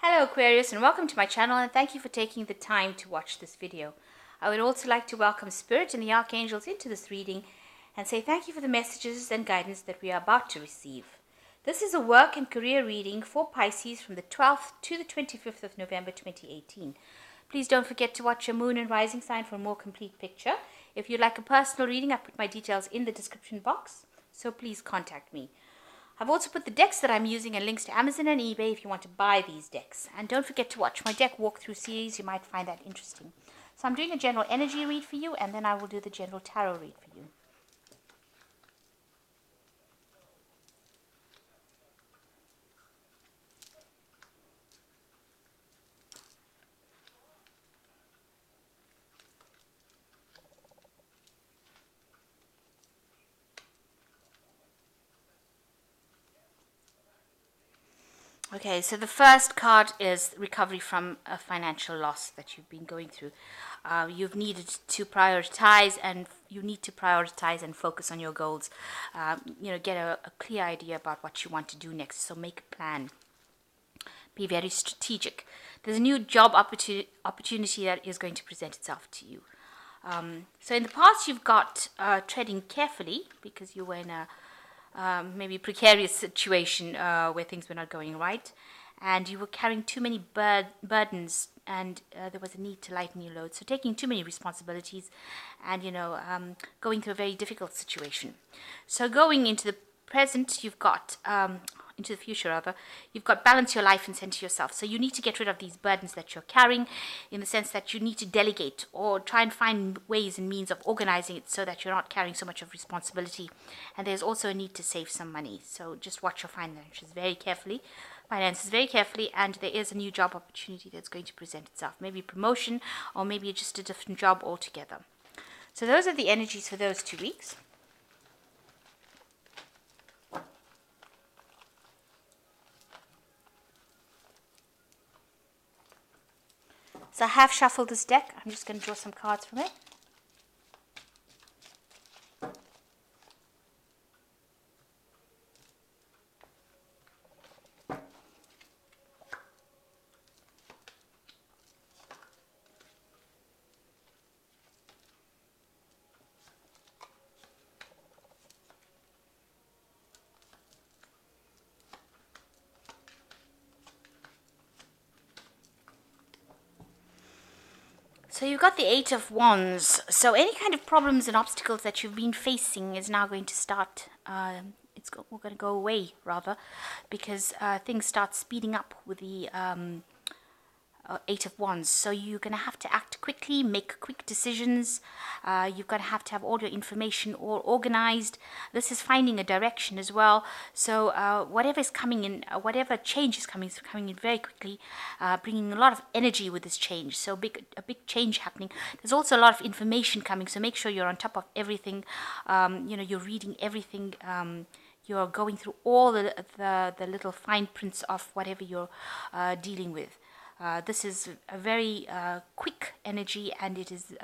Hello Aquarius, and welcome to my channel, and thank you for taking the time to watch this video. I would also like to welcome Spirit and the Archangels into this reading and say thank you for the messages and guidance that we are about to receive. This is a work and career reading for Pisces from the 12th to the 25th of November 2018. Please don't forget to watch your moon and rising sign for a more complete picture. If you'd like a personal reading, I put my details in the description box, so please contact me. I've also put the decks that I'm using and links to Amazon and eBay if you want to buy these decks. And don't forget to watch my deck walkthrough series. You might find that interesting. So I'm doing a general energy read for you, and then I will do the general tarot read for you. Okay, so the first card is recovery from a financial loss that you've been going through. You've needed to prioritize, and you need to prioritize and focus on your goals. Get a clear idea about what you want to do next. So make a plan. Be very strategic. There's a new job opportunity that is going to present itself to you. So in the past, you've got treading carefully because you were in a maybe precarious situation where things were not going right, and you were carrying too many burdens, and there was a need to lighten your load. So taking too many responsibilities, and going through a very difficult situation. So going into the present, you've got into the future rather, you've got balance your life and center yourself. So you need to get rid of these burdens that you're carrying, in the sense that you need to delegate or try and find ways and means of organizing it so that you're not carrying so much of responsibility. And there's also a need to save some money. So just watch your finances very carefully, and there is a new job opportunity that's going to present itself. Maybe promotion, or maybe just a different job altogether. So those are the energies for those 2 weeks. So I have shuffled this deck. I'm just going to draw some cards from it. So you've got the Eight of Wands. So any kind of problems and obstacles that you've been facing is now going to start, we're going to go away rather, because things start speeding up with the Eight of Wands. So you're going to have to act quickly, make quick decisions. You're going to have all your information all organized. This is finding a direction as well. So whatever is coming in, whatever change is coming in very quickly, bringing a lot of energy with this change. So a big change happening. There's also a lot of information coming. So make sure you're on top of everything. You're reading everything. You're going through all the little fine prints of whatever you're dealing with. This is a very quick energy, and it is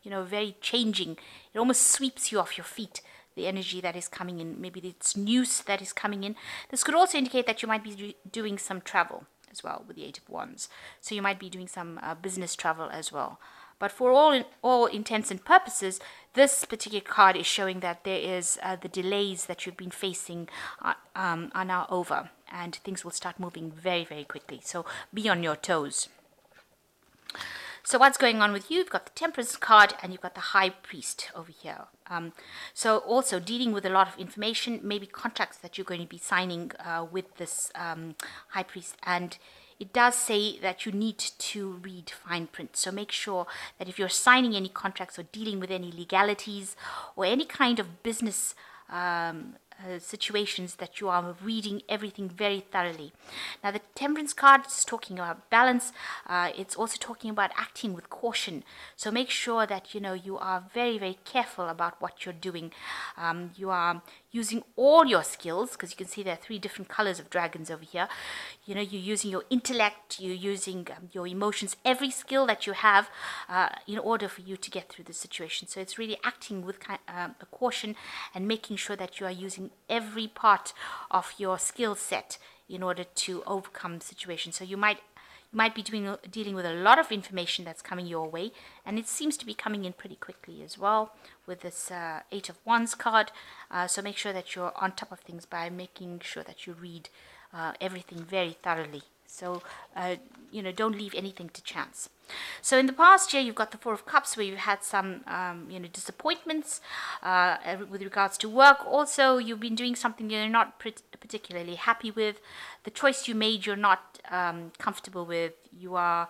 very changing. It almost sweeps you off your feet, the energy that is coming in. Maybe it's news that is coming in. This could also indicate that you might be doing some travel as well with the Eight of Wands. So you might be doing some business travel as well. But for all intents and purposes, this particular card is showing that there is the delays that you've been facing are now over, and things will start moving very, very quickly. So be on your toes. So what's going on with you? You've got the Temperance card, and you've got the High Priest over here. So also dealing with a lot of information, maybe contracts that you're going to be signing with this High Priest. And it does say that you need to read fine print. So make sure that if you're signing any contracts or dealing with any legalities or any kind of business situations, that you are reading everything very thoroughly. Now the Temperance card is talking about balance. It's also talking about acting with caution. So make sure that you are very, very careful about what you're doing. You are using all your skills, because you can see there are 3 different colors of dragons over here. You're using your intellect, you're using your emotions, every skill that you have in order for you to get through the situation. So it's really acting with a caution and making sure that you are using every part of your skill set in order to overcome the situation. So you might be dealing with a lot of information that's coming your way, and it seems to be coming in pretty quickly as well with this Eight of Wands card. So make sure that you're on top of things by making sure that you read everything very thoroughly. So, don't leave anything to chance. So in the past year, you've got the Four of Cups where you've had some, disappointments with regards to work. Also, you've been doing something you're not particularly happy with. The choice you made, you're not comfortable with. You are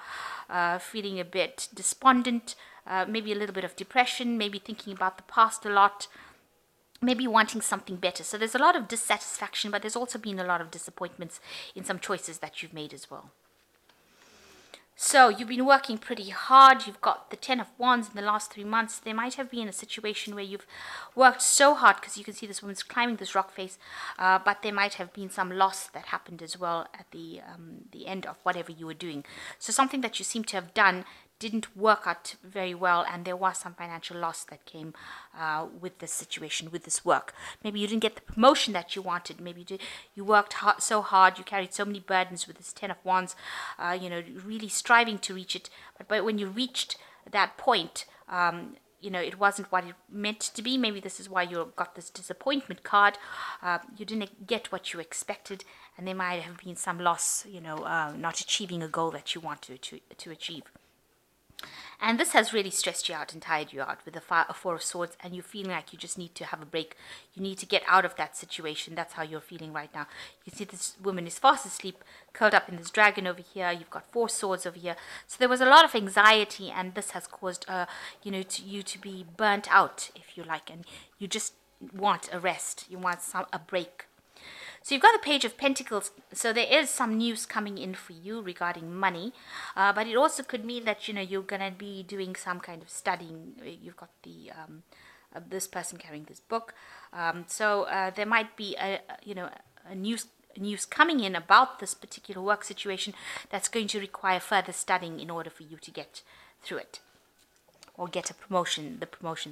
feeling a bit despondent, maybe a little bit of depression, maybe thinking about the past a lot, maybe wanting something better. So there's a lot of dissatisfaction, but there's also been a lot of disappointments in some choices that you've made as well. So you've been working pretty hard. You've got the Ten of Wands in the last 3 months. There might have been a situation where you've worked so hard, because you can see this woman's climbing this rock face, but there might have been some loss that happened as well at the end of whatever you were doing. So something that you seem to have done didn't work out very well, and there was some financial loss that came with this situation, with this work. Maybe you didn't get the promotion that you wanted. Maybe you worked so hard, you carried so many burdens with this Ten of Wands, really striving to reach it. But when you reached that point, it wasn't what it meant to be. Maybe this is why you got this disappointment card. You didn't get what you expected, and there might have been some loss, not achieving a goal that you wanted to achieve. And this has really stressed you out and tired you out with the Four of Swords, and you're feeling like you just need to have a break. You need to get out of that situation. That's how you're feeling right now. You see this woman is fast asleep, curled up in this dragon over here. You've got Four Swords over here. So there was a lot of anxiety, and this has caused, you to be burnt out, if you like, and you just want a rest. You want a break. So you've got the Page of Pentacles, so there is some news coming in for you regarding money, but it also could mean that, you're going to be doing some kind of studying. You've got this person carrying this book, so there might be a news coming in about this particular work situation that's going to require further studying in order for you to get through it, or get the promotion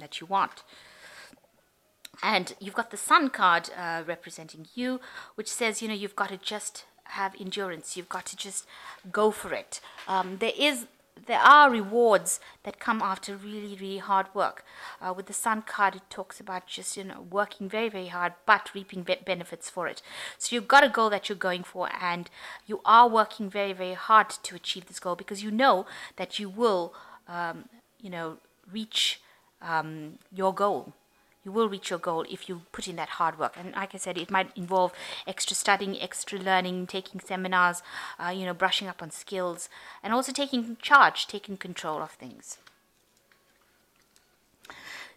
that you want. And you've got the Sun card representing you, which says, you've got to just have endurance. You've got to just go for it. There are rewards that come after really, really hard work. With the Sun card, it talks about just, working very, very hard, but reaping benefits for it. So you've got a goal that you're going for, and you are working very, very hard to achieve this goal, because you know that you will, reach your goal. You will reach your goal if you put in that hard work. And like I said, it might involve extra studying, extra learning, taking seminars, brushing up on skills, and also taking charge, taking control of things.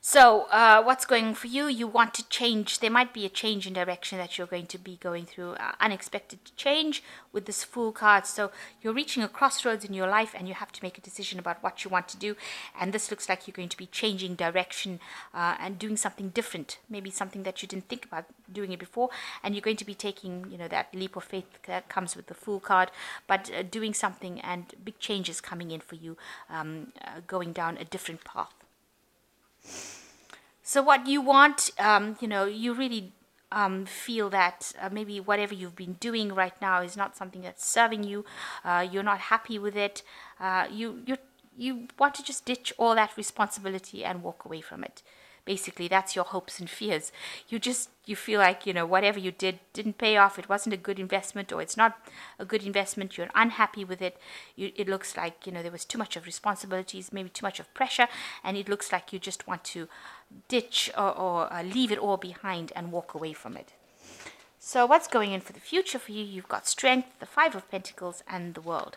So what's going for you? You want to change. There might be a change in direction that you're going to be going through, unexpected change with this Fool card. So you're reaching a crossroads in your life, and you have to make a decision about what you want to do. And this looks like you're going to be changing direction and doing something different, maybe something that you didn't think about doing it before. And you're going to be taking, that leap of faith that comes with the Fool card, but doing something, and big changes coming in for you, going down a different path. So what you want, you really feel that maybe whatever you've been doing right now is not something that's serving you. You're not happy with it. You want to just ditch all that responsibility and walk away from it. Basically, that's your hopes and fears. You feel like, whatever you didn't pay off. It wasn't a good investment, or it's not a good investment. You're unhappy with it. It looks like, there was too much of responsibilities, maybe too much of pressure, and it looks like you just want to ditch or leave it all behind and walk away from it. So what's going in for the future for you? You've got Strength, the Five of Pentacles, and the World.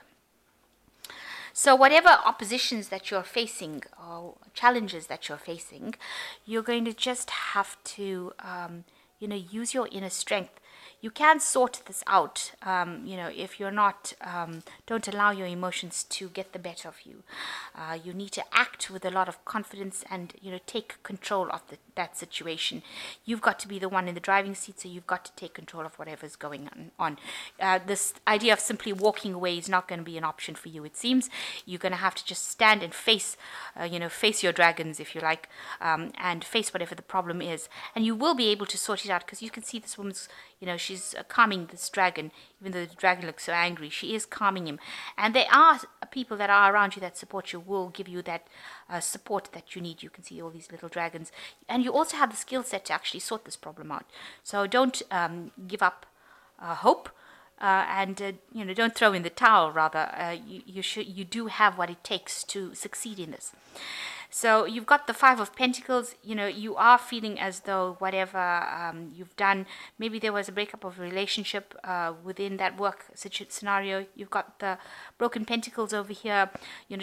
So whatever oppositions that you're facing, or challenges that you're facing, you're going to just have to, use your inner strength. You can sort this out, if you're not, don't allow your emotions to get the better of you. You need to act with a lot of confidence and, take control of that situation. You've got to be the one in the driving seat, so you've got to take control of whatever's going on. This idea of simply walking away is not going to be an option for you, it seems. You're going to have to just stand and face your dragons, if you like, and face whatever the problem is. And you will be able to sort it out, because you can see this woman's, she's calming this dragon, even though the dragon looks so angry. She is calming him. And there are people that are around you that support you, will give you that support that you need. You can see all these little dragons. And you also have the skill set to actually sort this problem out. So don't give up hope. And don't throw in the towel. Rather, you do have what it takes to succeed in this. So you've got the Five of Pentacles. You are feeling as though whatever you've done, maybe there was a breakup of a relationship within that work scenario. You've got the Broken Pentacles over here,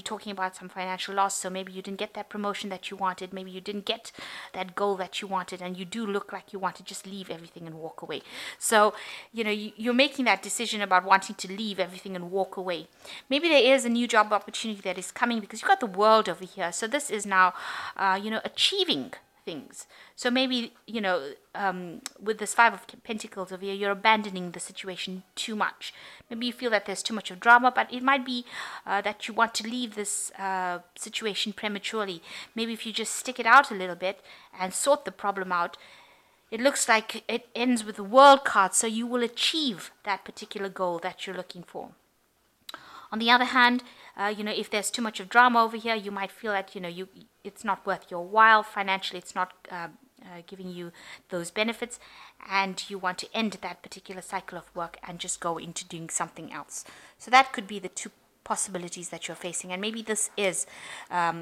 talking about some financial loss. So maybe you didn't get that promotion that you wanted. Maybe you didn't get that goal that you wanted, and you do look like you want to just leave everything and walk away. So, you're making that decision about wanting to leave everything and walk away. Maybe there is a new job opportunity that is coming, because you've got the World over here. So this is now, achieving things. So maybe, with this Five of Pentacles over here, you're abandoning the situation too much. Maybe you feel that there's too much of drama, but it might be that you want to leave this situation prematurely. Maybe if you just stick it out a little bit and sort the problem out, it looks like it ends with the World card, so you will achieve that particular goal that you're looking for. On the other hand, if there's too much of drama over here, you might feel that, it's not worth your while. Financially, it's not giving you those benefits, and you want to end that particular cycle of work and just go into doing something else. So that could be the two possibilities that you're facing. And maybe this is the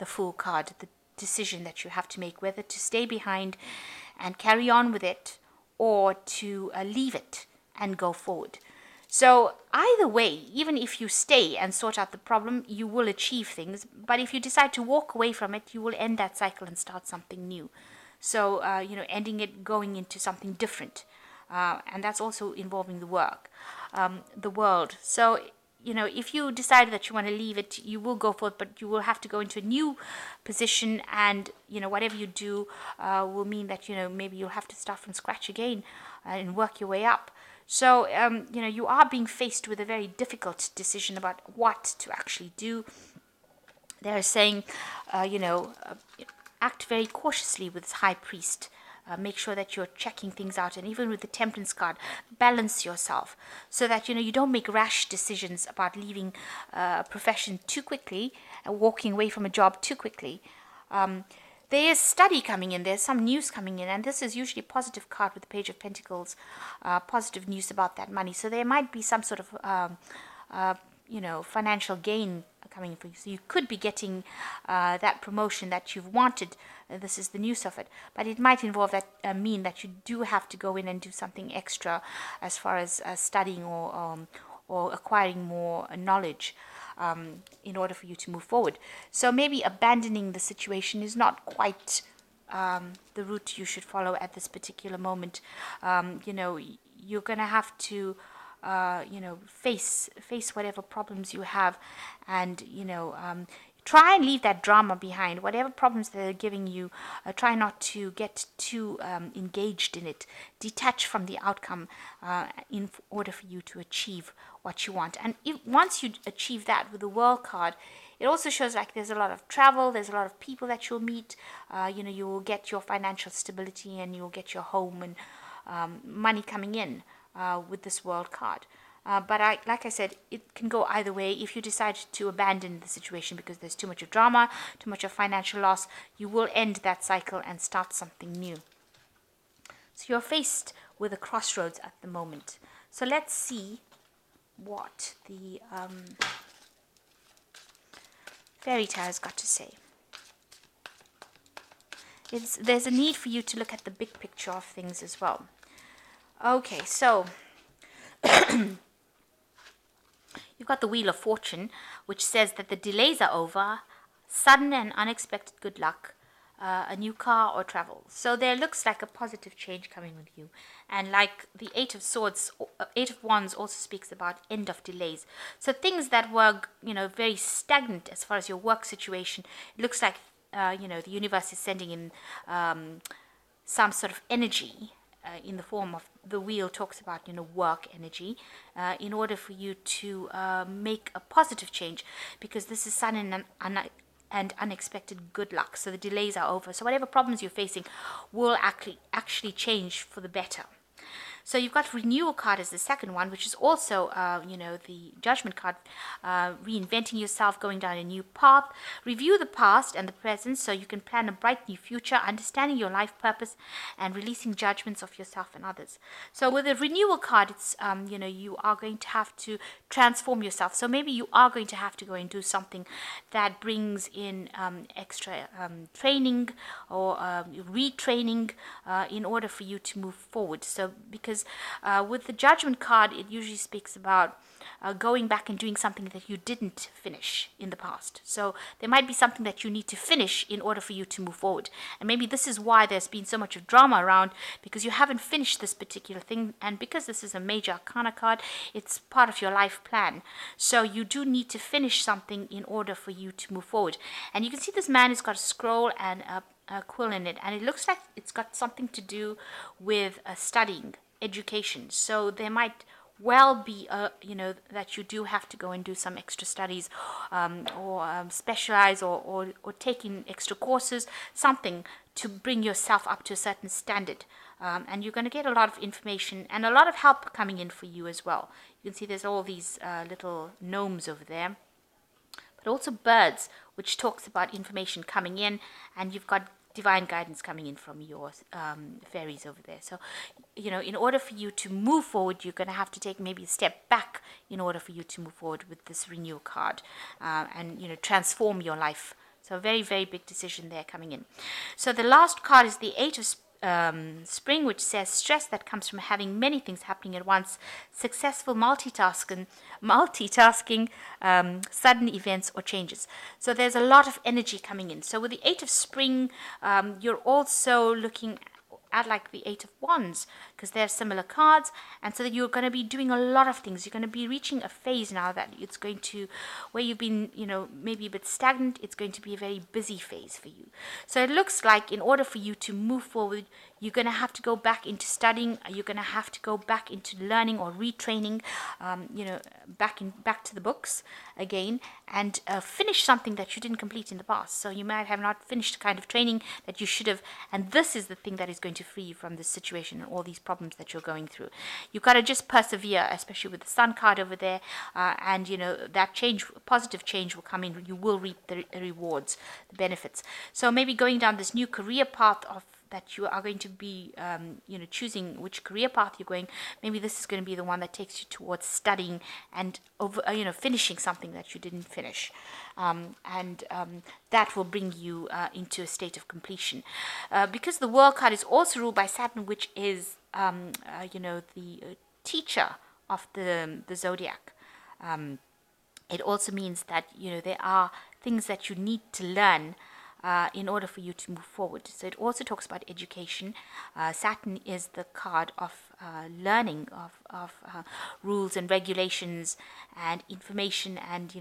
Fool card, the decision that you have to make, whether to stay behind and carry on with it, or to leave it and go forward. So either way, even if you stay and sort out the problem, you will achieve things. But if you decide to walk away from it, you will end that cycle and start something new. So, ending it, going into something different. And that's also involving the world. So, if you decide that you want to leave it, you will go for it, but you will have to go into a new position. And, whatever you do will mean that, maybe you'll have to start from scratch again and work your way up. So, you are being faced with a very difficult decision about what to actually do. They're saying, act very cautiously with this High Priest. Make sure that you're checking things out. And even with the Temperance card, balance yourself so that, you don't make rash decisions about leaving a profession too quickly and walking away from a job too quickly. There is study coming in, there's some news coming in, and this is usually a positive card with the Page of Pentacles, positive news about that money. So there might be some sort of, financial gain coming for you. So you could be getting that promotion that you've wanted. This is the news of it. But it might involve that, mean that you do have to go in and do something extra as far as studying or acquiring more knowledge. In order for you to move forward. So maybe abandoning the situation is not quite the route you should follow at this particular moment. You're going to have to, face whatever problems you have, and, try and leave that drama behind. Whatever problems they're giving you, try not to get too engaged in it. Detach from the outcome in order for you to achieve what you want. And once you achieve that with the World card, it also shows like there's a lot of travel, there's a lot of people that you'll meet. You will get your financial stability, and you'll get your home and money coming in with this World card. But like I said, it can go either way. If you decide to abandon the situation because there's too much of drama, too much of financial loss, you will end that cycle and start something new. So you're faced with a crossroads at the moment. So let's see what the fairy tale has got to say. There's a need for you to look at the big picture of things as well. Okay, so you've got the Wheel of Fortune, which says that the delays are over, sudden and unexpected good luck, a new car or travel. So there looks like a positive change coming with you. And like the Eight of Wands also speaks about end of delays. So things that were, very stagnant as far as your work situation, it looks like, the universe is sending in some sort of energy in the form of the wheel talks about, work energy, in order for you to make a positive change, because this is sudden and and unexpected good luck. So the delays are over. So whatever problems you're facing will actually change for the better. So you've got renewal card as the second one, which is also, the judgment card, reinventing yourself, going down a new path. Review the past and the present so you can plan a bright new future, understanding your life purpose and releasing judgments of yourself and others. So with the renewal card, it's, you are going to have to transform yourself. So maybe you are going to have to go and do something that brings in extra training or retraining in order for you to move forward. So because with the judgment card, it usually speaks about going back and doing something that you didn't finish in the past. So there might be something that you need to finish in order for you to move forward. And maybe this is why there's been so much of drama around, because you haven't finished this particular thing. And because this is a major arcana card, it's part of your life plan. So you do need to finish something in order for you to move forward. And you can see this man has got a scroll and a quill in it. And it looks like it's got something to do with studying, education. So there might well be that you do have to go and do some extra studies or specialize or take in extra courses, something to bring yourself up to a certain standard. And you're going to get a lot of information and a lot of help coming in for you as well. You can see there's all these little gnomes over there, but also birds, which talks about information coming in, and you've got divine guidance coming in from your fairies over there. So, in order for you to move forward, you're going to have to take maybe a step back in order for you to move forward with this renewal card and, transform your life. So a very, very big decision there coming in. So the last card is the Eight of Spring, which says stress that comes from having many things happening at once, successful multitasking, sudden events or changes. So there's a lot of energy coming in. So with the Eight of Spring, you're also looking at like the Eight of Wands, because they're similar cards, and so that you're going to be doing a lot of things. You're going to be reaching a phase now that it's going to, where you've been, maybe a bit stagnant, it's going to be a very busy phase for you. So it looks like in order for you to move forward, you're going to have to go back into studying, you're going to have to go back into learning or retraining, back to the books again, and finish something that you didn't complete in the past. So you might have not finished the kind of training that you should have, and this is the thing that is going to free you from this situation and all these problems that you're going through. You've got to just persevere, especially with the Sun card over there, and that change, positive change will come in. You will reap the rewards, the benefits. So maybe going down this new career path of that you are going to be, choosing which career path you're going. Maybe this is going to be the one that takes you towards studying and finishing something that you didn't finish, and that will bring you into a state of completion. Because the World card is also ruled by Saturn, which is, the teacher of the zodiac. It also means that there are things that you need to learn in order for you to move forward. So it also talks about education. Saturn is the card of learning, of rules and regulations and information, and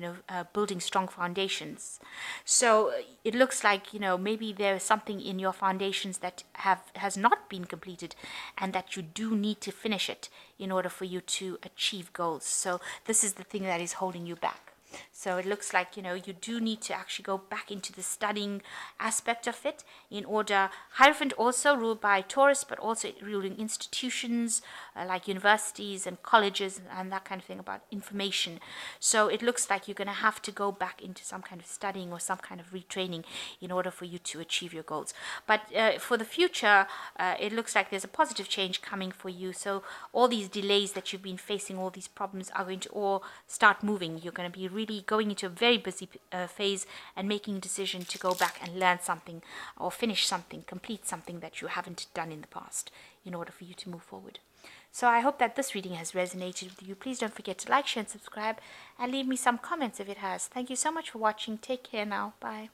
building strong foundations. So it looks like maybe there is something in your foundations that has not been completed, and that you do need to finish it in order for you to achieve goals. So this is the thing that is holding you back. So it looks like, you do need to actually go back into the studying aspect of it in order. Hierophant also ruled by Taurus, but also ruling institutions like universities and colleges and that kind of thing, about information. So it looks like you're going to have to go back into some kind of studying or some kind of retraining in order for you to achieve your goals. But for the future, it looks like there's a positive change coming for you. So all these delays that you've been facing, all these problems are going to all start moving. You're going to be really going into a very busy phase and making a decision to go back and learn something or finish something, complete something that you haven't done in the past in order for you to move forward. So I hope that this reading has resonated with you. Please don't forget to like, share and subscribe, and leave me some comments if it has. Thank you so much for watching. Take care now. Bye.